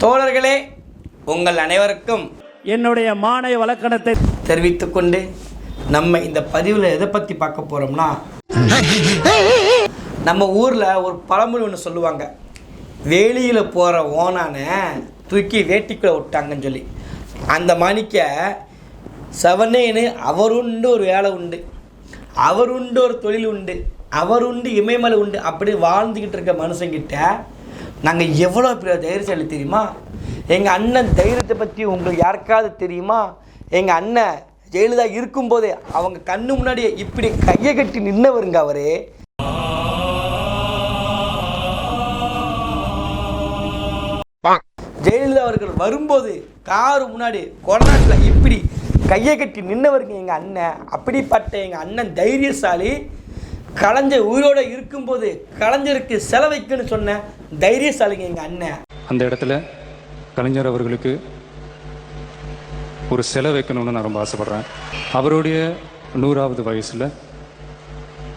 தோழர்களே, உங்கள் அனைவருக்கும் என்னுடைய மானை வழக்கணத்தை தெரிவித்துக் கொண்டு நம்ம இந்த பதிவில் எதை பற்றி பார்க்க போகிறோம்னா, நம்ம ஊரில் ஒரு பழமொழி ஒன்று சொல்லுவாங்க, வேலியில் போகிற ஓனானை தூக்கி வேட்டிக்குள்ளே விட்டாங்கன்னு சொல்லி. அந்த மாணிக்க செவனேன்னு அவருண்டு ஒரு வேலை உண்டு, அவருண்டு ஒரு தொழில் உண்டு, அவருண்டு இமயமலை உண்டு, அப்படி வாழ்ந்துக்கிட்டு இருக்க மனுஷங்கிட்ட நாங்கள் எவ்வளோ பெரிய தைரியசாலி தெரியுமா? எங்கள் அண்ணன் தைரியத்தை பற்றி உங்களுக்கு யாருக்காவது தெரியுமா? எங்கள் அண்ணன் ஜெயலலிதா இருக்கும்போதே அவங்க கண்ணு முன்னாடியே இப்படி கையை கட்டி நின்னவருங்க அவரு. ஜெயலலிதா அவர்கள் வரும்போது காரு முன்னாடி கொரோனாட்டில் இப்படி கையை கட்டி நின்னவருங்க எங்கள் அண்ணன். அப்படிப்பட்ட எங்கள் அண்ணன் தைரியசாலி. கலைஞர் உயிரோடு இருக்கும்போது கலைஞருக்கு செலவைக்குன்னு சொன்ன தைரியசாலிங்க எங்கள் அண்ணன். அந்த இடத்துல கலைஞர் அவர்களுக்கு ஒரு செலவு வைக்கணும்னு நான் ரொம்ப ஆசைப்பட்றேன். அவருடைய 100வது வயசில்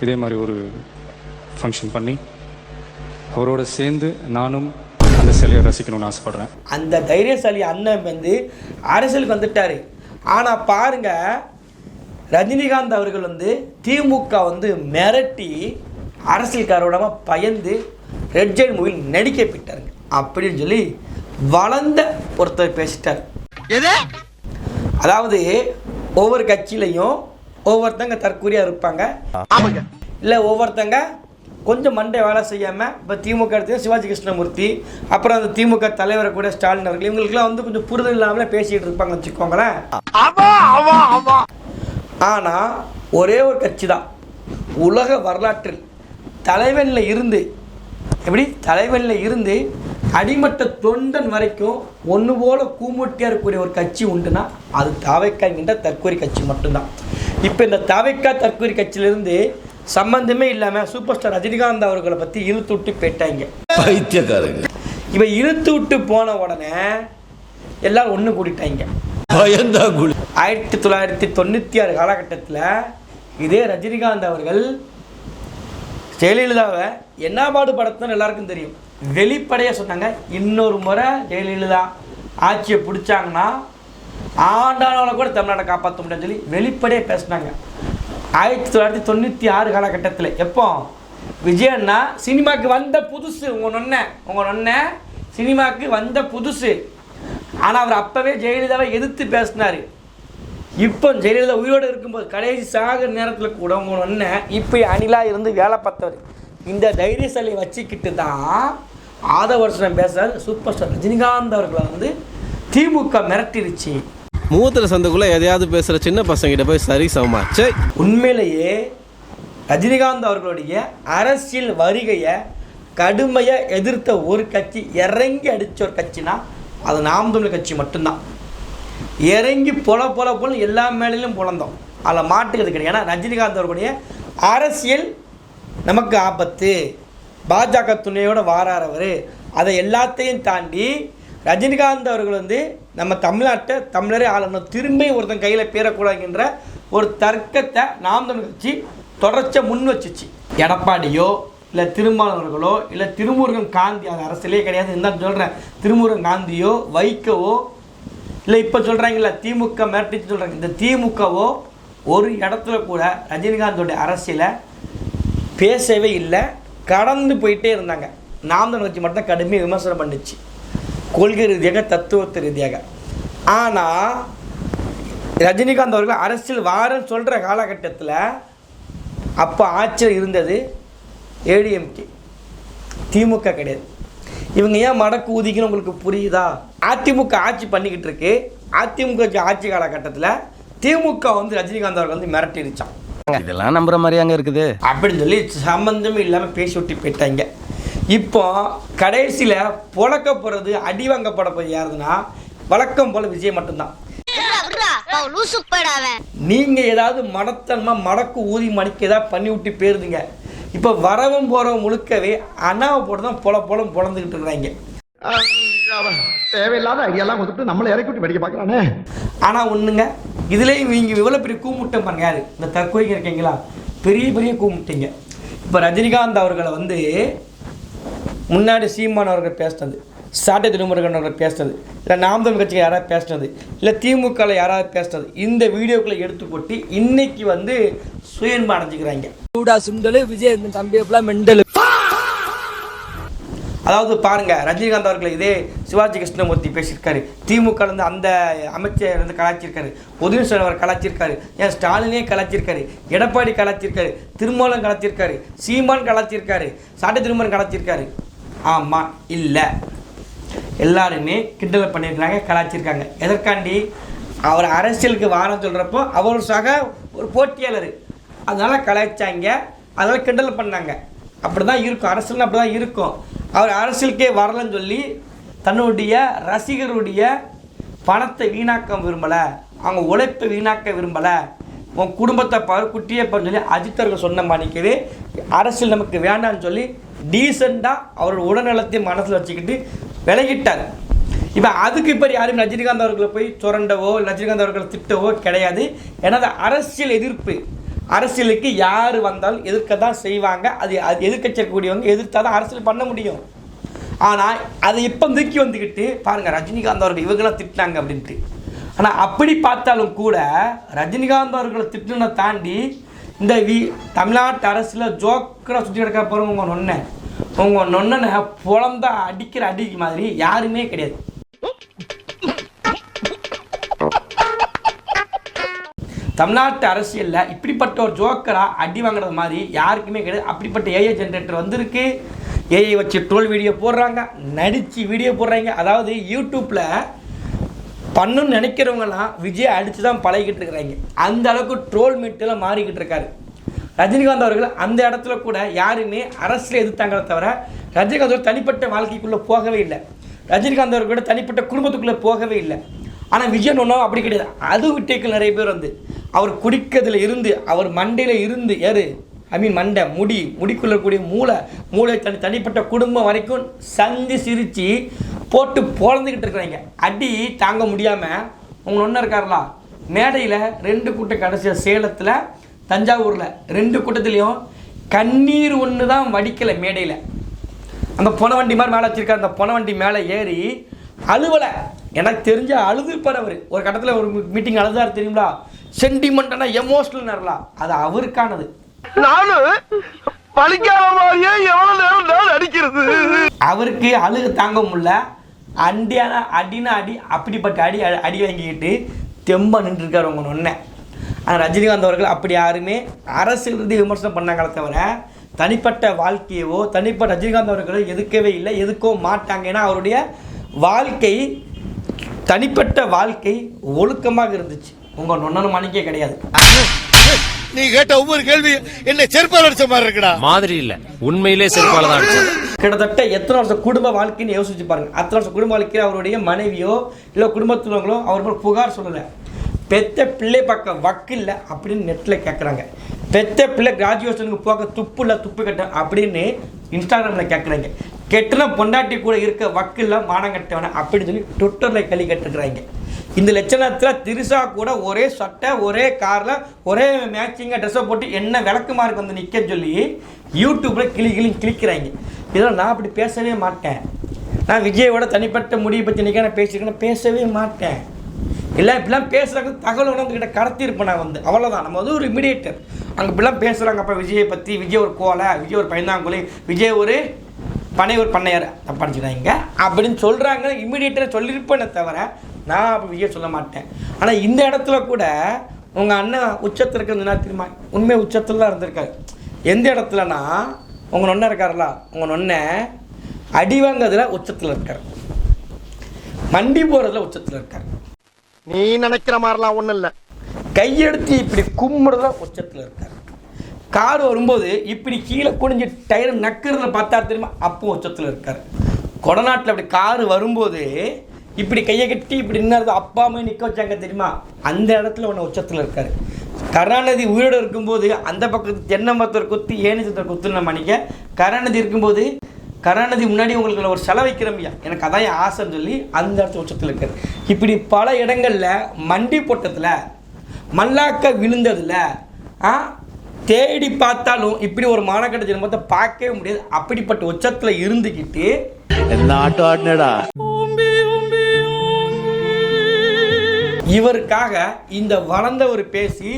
இதே மாதிரி ஒரு ஃபங்க்ஷன் பண்ணி அவரோட சேர்ந்து நானும் அந்த சிலையை ரசிக்கணும்னு ஆசைப்பட்றேன். அந்த தைரியசாலி அண்ணன் வந்து அரசியலுக்கு வந்துட்டார். ஆனால் பாருங்க, ரஜினிகாந்த் அவர்கள் வந்து திமுக வந்து மிரட்டி அரசியல்காரோட பயந்து ரெட் ஜெயில் மூவியில் நடிக்க போயிட்டாருங்க அப்படின்னு சொல்லி வளர்ந்த ஒருத்தர் பேசிட்டார். அதாவது ஒவ்வொரு கட்சியிலையும் ஒவ்வொருத்தங்க தற்கூரியாக இருப்பாங்க, இல்லை ஒவ்வொருத்தங்க கொஞ்சம் மண்டை வேலை செய்யாமல். இப்போ திமுக எடுத்து சிவாஜி கிருஷ்ணமூர்த்தி, அப்புறம் அந்த திமுக தலைவரை கூட ஸ்டாலின் அவர்கள், இவங்களுக்குலாம் வந்து கொஞ்சம் புரிதல் இல்லாமலே பேசிகிட்டு இருப்பாங்க வச்சுக்கோங்களேன். ஆனால் ஒரே ஒரு கட்சி தான் உலக வரலாற்றில் தலைவனில் இருந்து, எப்படி தலைவனில் இருந்து அடிமட்ட தொண்டன் வரைக்கும் ஒன்று போல கூமுட்டியாக இருக்கக்கூடிய ஒரு கட்சி உண்டுன்னா அது தாவைக்கா என்கின்ற தற்கொலை கட்சி மட்டும்தான். இப்போ இந்த தாவைக்கா தற்கொலை கட்சியிலிருந்து சம்பந்தமே இல்லாமல் சூப்பர் ஸ்டார் ரஜினிகாந்த் அவர்களை பற்றி இழுத்து விட்டு போயிட்டாங்க. இப்போ இழுத்து விட்டு போன உடனே எல்லாரும் ஒன்று கூட்டிட்டாங்க. 1996 காலகட்டத்தில் இதே ரஜினிகாந்த் அவர்கள் ஜெயலலிதாவை என்ன பாடுபடுத்தணும்னு எல்லாருக்கும் தெரியும். வெளிப்படையாக சொன்னாங்க, இன்னொரு முறை ஜெயலலிதா ஆட்சியை பிடிச்சாங்கன்னா ஆண்டாளை கூட தமிழ்நாட்டை காப்பாற்ற முடியாதுன்னு சொல்லி வெளிப்படையாக பேசினாங்க. 1996 காலகட்டத்தில் எப்போ விஜயண்ணா சினிமாவுக்கு வந்த புதுசு, உங்கள் நொன்ன சினிமாவுக்கு வந்த புதுசு. ஆனால் அவர் அப்போவே ஜெயலலிதாவை எதிர்த்து பேசினார். இப்போ ஜெயலலிதா உயிரோடு இருக்கும்போது கடைசி சாகிற நேரத்தில் கூட உங்கள் நொன்ன இப்போ அணிலாக இருந்து வேலை பார்த்தவர். இந்த தைரியசாலியை வச்சுக்கிட்டு தான் ஆதவர்ஷனம் பேசுகிறார் சூப்பர் ஸ்டார் ரஜினிகாந்த் அவர்களை வந்து திமுக மிரட்டிருச்சு. மூத்திர சந்தைக்குள்ளே எதையாவது பேசுகிற சின்ன பசங்கிட்ட போய் சரி சமாச்சு. உண்மையிலேயே ரஜினிகாந்த் அவர்களுடைய அரசியல் வருகையை கடுமையாக எதிர்த்த ஒரு கட்சி, இறங்கி அடித்த ஒரு கட்சினா அது நாம் தமிழர் கட்சி மட்டும்தான். இறங்கி பொல எல்லா மேலையிலும் புலந்தோம், அதில் மாட்டுக்கிறது கிடையாது. ஏன்னா ரஜினிகாந்த் அவர்களுடைய அரசியல் நமக்கு ஆபத்து, பாஜக துணையோடு வாராறவர், அதை எல்லாத்தையும் தாண்டி ரஜினிகாந்த் அவர்கள் வந்து நம்ம தமிழ்நாட்டை தமிழரே ஆளணும், திரும்பி ஒருத்தன் கையில் பேரக்கூடாதுன்ற ஒரு தர்க்கத்தை நாம் தமிழ் கட்சி தொடர்ச்சியாக முன் வச்சிச்சு. எடப்பாடியோ இல்லை திருமாவளவர்களோ இல்லை திருமுருகன் காந்தி, அது அரசியலே கிடையாது இருந்தால் சொல்கிறேன், திருமுருகன் காந்தியோ வைகோவோ இல்லை இப்போ சொல்கிறாங்களா திமுக மிரட்டிச்சு சொல்கிறாங்க, இந்த திமுகவோ ஒரு இடத்துல கூட ரஜினிகாந்தோடைய அரசியலை பேசவே இல்லை, கடந்து போயிட்டே இருந்தாங்க. நாம் தமிழ் கட்சி மட்டும் கடுமையாக விமர்சனம் பண்ணிச்சு, கொள்கை ரீதியாக தத்துவத்து ரீதியாக. ஆனால் ரஜினிகாந்த் அவர்கள் அரசியல் வாரன்னு சொல்கிற காலகட்டத்தில் அப்போ ஆட்சியில் இருந்தது ஏடிஎம்கே, திமுக கிடையாது. இவங்க ஏன் மடக்கு ஊதிக்கணும் உங்களுக்கு புரியுதா? அதிமுக ஆட்சி பண்ணிக்கிட்டு இருக்கு, அதிமுக ஆட்சி காலகட்டத்தில் திமுக வந்து ரஜினிகாந்த் அவர்கள் வந்து மிரட்டிருச்சான். இதெல்லாம் நம்புற மாதிரி அங்கே இருக்குது அப்படின்னு சொல்லி சம்பந்தமே இல்லாமல் பேசி விட்டு போயிட்டாங்க. இப்போ கடைசியில் புழக்க போகிறது, அடி வாங்கப்பட போய் யாருதுன்னா வழக்கம் போல் விஜய் மட்டும்தான். நீங்கள் ஏதாவது மடத்தனமாக மடக்கு ஊதி மணிக்கு ஏதாவது பண்ணி விட்டு போயிருதுங்க. இப்போ வரவும் போகிறவங்க முழுக்கவே அண்ணாவை போட்டு தான் பொழந்துக்கிட்டு இருக்கிறாங்க. தேவையில்லாத ஐடியாலாம் கொடுத்துட்டு நம்மளை இறக்கி விட்டு படிக்க பார்க்குறானே. ஆனால் ஒன்றுங்க, இதுலேயும் நீங்கள் இவ்வளோ பெரிய கூமுட்டை பாருங்க, யார் இந்த தற்கொலைக்கு இருக்கீங்களா, பெரிய கூமுட்டிங்க. இப்போ ரஜினிகாந்த் அவர்களை வந்து முன்னாடி சீமான் அவர்கள் பேசினது, சாட்டை திருமுருகன் பேசுனது, இல்லை நாம் தமிழ் கட்சிக்கு யாராவது பேசுனது, இல்லை திமுகவில் யாராவது பேசுனது, இந்த வீடியோக்களை எடுத்து போட்டு இன்னைக்கு வந்து சுயன்பு அடைஞ்சிக்கிறாங்க. விஜய் தம்பி மெண்டல். அதாவது பாருங்க, ரஜினிகாந்த் அவர்கள் இதே சிவாஜி கிருஷ்ணமூர்த்தி பேசியிருக்காரு, திமுக இருந்து அந்த அமைச்சர் வந்து கலாச்சிருக்காரு, உதயநிதி அவர் கலாச்சிருக்காரு, ஏன் ஸ்டாலினே கலாச்சிருக்காரு, எடப்பாடி கலாச்சிருக்காரு, திருமாவளவன் கலாச்சிருக்காரு, சீமான் கலாச்சிருக்காரு, சாட்டை திருமணம் கலாச்சிருக்காரு. ஆமாம், இல்லை, எல்லாருமே கிண்டல் பண்ணியிருக்காங்க, கலாச்சிருக்காங்க. எதற்காண்டி? அவர் அரசியலுக்கு வாரம் சொல்கிறப்போ அவர் சக ஒரு போட்டியாளர், அதனால் கலாய்ச்சாங்க, அதனால் கிண்டல் பண்ணாங்க. அப்படி தான் இருக்கும், அரசியல் அப்படி தான் இருக்கும். அவர் அரசியலுக்கே வரலன்னு சொல்லி தன்னுடைய ரசிகருடைய பணத்தை வீணாக்க விரும்பலை, அவங்க உழைப்பை வீணாக்க விரும்பலை, உன் குடும்பத்தை பாரு, குட்டியை பாருன்னு சொல்லி அஜித் அவர்கள் சொன்ன மாணிக்கவே அரசியல் நமக்கு வேண்டான்னு சொல்லி டீசெண்டாக அவரோட உடல்நலத்தையும் மனசில் வச்சுக்கிட்டு விலகிட்டார். இப்போ அதுக்கு இப்போ யாரும் ரஜினிகாந்த் அவர்களை போய் சுரண்டவோ ரஜினிகாந்த் அவர்களை திட்டவோ கிடையாது. ஏன்னா அது அரசியல் எதிர்ப்பு. அரசியலுக்கு யார் வந்தாலும் எதிர்க்க தான் செய்வாங்க. அது எதிர்க்க இருக்கக்கூடியவங்க எதிர்த்தா தான் அரசியல் பண்ண முடியும். ஆனால் அதை இப்போ தூக்கி வந்துக்கிட்டு பாருங்கள், ரஜினிகாந்த் அவர்கள் இவங்களாம் திட்டினாங்க அப்படின்ட்டு. ஆனால் அப்படி பார்த்தாலும் கூட ரஜினிகாந்த் அவர்களை திட்டுனை தாண்டி இந்த தமிழ்நாட்டு அரசியல் ஜோக்கராக சுற்றி கிடக்க போகிறவங்க உங்கள் நொன்னனை புலந்தா அடிக்கிற அடிக்கு மாதிரி யாருமே கிடையாது. தமிழ்நாட்டு அரசியலில் இப்படிப்பட்ட ஒரு ஜோக்கராக அடி வாங்குறது மாதிரி யாருக்குமே கிடையாது. அப்படிப்பட்ட ஏஐ ஜென்ரேட்டர் வந்திருக்கு, ஏஐ வச்சு ட்ரோல் வீடியோ போடுறாங்க, நடித்து வீடியோ போடுறாங்க. அதாவது யூடியூப்பில் பண்ணணும்னு நினைக்கிறவங்கலாம் விஜய் அடித்து தான் பழகிக்கிட்டு இருக்கிறாங்க. அந்த அளவுக்கு ட்ரோல் மீட்டெல்லாம் மாறிக்கிட்டு இருக்காரு. ரஜினிகாந்த் அவர்கள் அந்த இடத்துல கூட யாருமே அரசியல் எதிர்த்தாங்களே தவிர ரஜினிகாந்த் அவர்கள் தனிப்பட்ட வாழ்க்கைக்குள்ளே போகவே இல்லை. ரஜினிகாந்த் அவர்கள் கூட தனிப்பட்ட குடும்பத்துக்குள்ளே போகவே இல்லை. ஆனால் விஜயன் ஒன்றும் அப்படி கிடையாது. அது விட்டேக்கள் நிறைய பேர் வந்து அவர் குடிக்கிறதுல இருந்து, அவர் மண்டையில் இருந்து மண்டை முடிக்குள்ள கூடிய மூளை தனிப்பட்ட குடும்பம் வரைக்கும் சந்தி சிரித்து போட்டு பொழந்துக்கிட்டு இருக்கிறாங்க. அடி தாங்க முடியாமல் உங்களை ஒன்று இருக்காருலாம், மேடையில் 2 கூட்டம் கடைசியாக சேலத்தில் தஞ்சாவூரில் 2 கூட்டத்துலேயும் கண்ணீர் ஒன்று தான் வடிக்கலை. மேடையில் அந்த பொன வண்டி மாதிரி மேலே வச்சுருக்காரு. அந்த பொன வண்டி மேலே ஏறி அழுவலை. எனக்கு தெரிஞ்ச அழுதுப்பார் அவர். ஒரு கட்டத்தில் ஒரு மீட்டிங் அழுதாரு தெரியுங்களா? சென்டிமெண்ட்டான எமோஷனல் நேரலாம் அது அவருக்கானது. அவருக்கு அழுக தாங்க முடியல. அடினா அடி அப்படிப்பட்ட அடி வாங்கிக்கிட்டு தெம்பா நின்றுருக்காரு உங்க ஒன்றை. ஆனால் ரஜினிகாந்த் அவர்கள் அப்படி யாருமே அரசியல் இருந்து விமர்சனம் பண்ணாங்களே தவிர தனிப்பட்ட வாழ்க்கையவோ தனிப்பட்ட ரஜினிகாந்த் அவர்களோ எதுக்கவே இல்லை, எதுக்கவும் மாட்டாங்க. ஏன்னா அவருடைய வாழ்க்கை தனிப்பட்ட வாழ்க்கை ஒழுக்கமாக இருந்துச்சு. உங்கள் நொன்னனும் மணிக்கே கிடையாது. நீ கேட்ட ஒவ்வொரு கேள்வி என்ன செருப்பால் அடிச்ச மாதிரி இருக்குடா. மாதிரி இல்ல, உண்மையிலே செருப்பால தான் அடிச்சது. கிட்டத்தட்ட எத்தனை வருஷம் குடும்ப வாழ்க்கைன்னு யோசிச்சு பாருங்க. அத்தனை வருஷம் குடும்ப வாழ்க்கையில் அவருடைய மனைவியோ இல்லை குடும்பத்தினங்களோ அவர் மேலே புகார் சொல்லலை. பெத்த பிள்ளை பார்க்க வக்கு இல்லை அப்படின்னு நெட்டில் கேட்குறாங்க. பெத்த பிள்ளை கிராஜுவேஷனுக்கு போக துப்பு இல்லை, துப்பு கட்ட அப்படின்னு இன்ஸ்டாகிராமில் கேட்குறாங்க. கெட்டின பொண்டாட்டி கூட இருக்க வக்கு இல்லை, மானம் கட்டவன அப்படின்னு சொல்லி ட்விட்டரில் களி கட்டுக்கிறாங்க. இந்த லட்சணத்தில் திரிசா கூட ஒரே சட்டை ஒரே காரில் ஒரே மேட்சிங்காக ட்ரெஸ்ஸை போட்டு என்ன விளக்குமாருக்கு வந்து நிற்கன்னு சொல்லி யூடியூப்பில் கிளிக்கிறாங்க. இதெல்லாம் நான் அப்படி பேசவே மாட்டேன். நான் விஜயோட தனிப்பட்ட முடிவை பற்றி நிற்க நான் பேசியிருக்கேன், பேசவே மாட்டேன். இல்லை இப்படிலாம் பேசுகிறாங்க, தகவல் உணவுகிட்ட கடத்திருப்பேன் நான் வந்து. அவ்வளோதான், நம்ம வந்து ஒரு இமிடியேட்டர். அங்கே இப்படிலாம் பேசுகிறாங்க. அப்போ விஜயை பற்றி, விஜய் ஒரு கோலை, விஜய் ஒரு பயந்தாங்குழி, விஜய் ஒரு பண்ணையார் தப்பாடிச்சுக்கிறாங்க அப்படின்னு சொல்கிறாங்க. இமிடியேட்டராக சொல்லியிருப்பேனே தவிர நான் அப்போ விஜய் சொல்ல மாட்டேன். ஆனால் இந்த இடத்துல கூட உங்கள் அண்ணன் உச்சத்தில் இருக்கிறதுனா தெரியுமா? உண்மை உச்சத்தில் தான் இருந்திருக்காரு. எந்த இடத்துலனா உங்கள் நொண்ணை இருக்காருல்ல, உங்கள் நொண்ணை அடிவாங்கிறதுல உச்சத்தில் இருக்கார், மண்டி போகிறதுல உச்சத்தில் இருக்கார். நீ நினைக்கிற மாதிரிலாம் ஒன்றும் இல்லை. கையெடுத்து இப்படி கும்பிடுறதுல உச்சத்தில் இருக்கார். கார் வரும்போது இப்படி கீழே குனிஞ்சு டயர் நக்குறதுல பார்த்தா தெரியுமா? அப்போ உச்சத்தில் இருக்கார். கொடநாட்டில் அப்படி கார் வரும்போது இப்படி கையை கட்டி இப்படி நின்னது அப்பா அம்மா நிற்க வச்சாங்க தெரியுமா? அந்த இடத்துல ஒன்று உச்சத்தில் இருக்கார். கருணாநிதி உயிரோடு இருக்கும்போது அந்த பக்கத்து தென்னை மரத்தர் குத்து ஏனி சத்தர் குத்துன்னு நம்ம நினைக்க, கருணாநிதி இருக்கும்போது கருணாநிதி முன்னாடி உங்களுக்கு ஒரு செலவு வைக்கிறோம்யா, எனக்கு அதான் என் ஆசைன்னு சொல்லி அந்த இடத்துல உச்சத்தில் இருக்கார். இப்படி பல இடங்களில் மண்டி போட்டத்தில் மல்லாக்க விழுந்ததில் தேடி பார்த்தாலும் இப்படி ஒரு மானக்கட்ட ஜென்மத்தை பார்க்கவே முடியாது. அப்படிப்பட்ட உச்சத்தில் இருந்துக்கிட்டு என்ன ஆட்டம் ஆடினடா. இவருக்காக இந்த வளர்ந்தவர் பேசி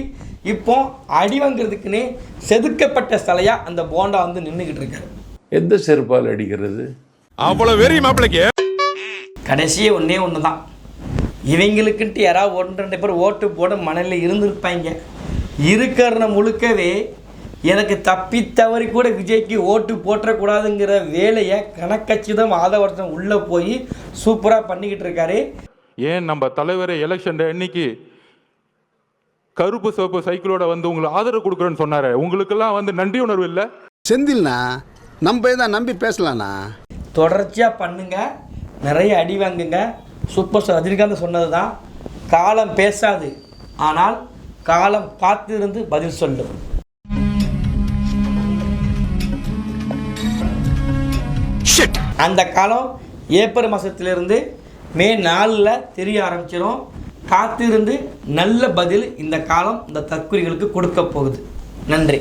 இப்போ அடி வாங்குறதுக்குன்னே செதுக்கப்பட்ட சிலையா அந்த போண்டா வந்து நின்றுக்கிட்டு இருக்காரு. எந்த செருப்பால் அடிக்கிறது? அவ்வளவு வெறி மாப்பிளைக்கு. கடைசியே ஒன்றே ஒன்று தான், இவங்களுக்குன்ட்டு யாராவது 1-2 பேர் ஓட்டு போட மணலில் இருந்திருப்பாங்க. இருக்கிற முழுக்கவே எனக்கு தப்பி தவறி கூட விஜய்க்கு ஓட்டு போட்டக்கூடாதுங்கிற வேலையை கணக்கச்சிதம் ஆதவர்த்தன் உள்ளே போய் சூப்பராக பண்ணிக்கிட்டு இருக்காரு. ஏன் நம்ம தலைவரை எலெக்ஷன் அன்னைக்கு கருப்பு சிவப்பு சைக்கிளோட வந்து உங்களுக்கு ஆதரவு கொடுக்குறேன்னு சொன்னாரு. உங்களுக்கெல்லாம் வந்து நன்றி உணர்வு இல்லை? செந்தில்னா நம்ம தான் நம்பி பேசலாம்ண்ணா. தொடர்ச்சியாக பண்ணுங்க, நிறைய அடி வாங்குங்க. சூப்பர் ஸ்டார் ரஜினிகாந்த் சொன்னது தான், காலம் பேசாது, ஆனால் காலம் காத்திருந்து பதில் சொல்லும். அந்த காலம் ஏப்ரல் மாதத்திலிருந்து மே 4 தெரிய ஆரம்பிச்சிடும். காத்திருந்து நல்ல பதில் இந்த காலம் இந்த தற்குறிகளுக்கு கொடுக்க போகுது. நன்றி.